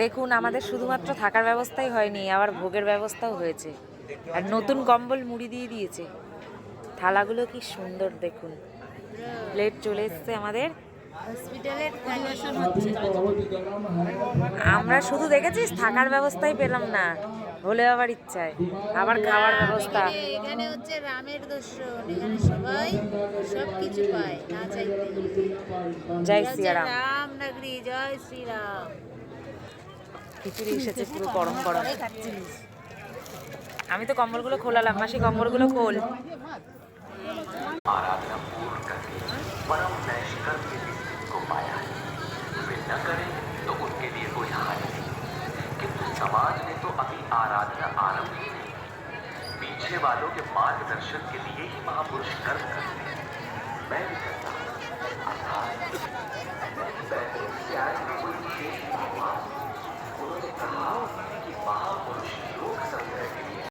দেখুন আমাদের শুধুমাত্র থাকার ব্যবস্থাই হয়নি, আবার ভোগের ব্যবস্থাও হয়েছে। আর নতুন কম্বল মুড়ি দিয়ে দিয়েছে। থালাগুলো কি সুন্দর দেখুন, প্লেট চলে এসছে আমাদের। আমরা শুধু দেখেছিস থাকার ব্যবস্থাই পেলাম না, হলে আবার ইচ্ছায় আবার খাওয়ার ব্যবস্থা। এখানে হচ্ছে রামের দর্শন, এখানে সবাই সবকিছু পায় না চাইতে। জয় শ্রীরাম। রাম নগরী, জয় শ্রীরাম। খিচুড়ি এসেছে পুরো গরম গরম। আমি তো কম্বলগুলো খোলালাম, মাসি কম্বলগুলো খোল। आराधना पूर्ण करके परम नैष्कर्म के सिद्धि को पाया है। वे न करें तो उनके लिए कोई हानि नहीं, किंतु समाज ने तो अभी आराधना आरंभ ही नहीं की। पीछे वालों के मार्गदर्शन के लिए ही महापुरुष कर्म करते हैं। मैं भी करता हूँ, अर्थात कोई विशेष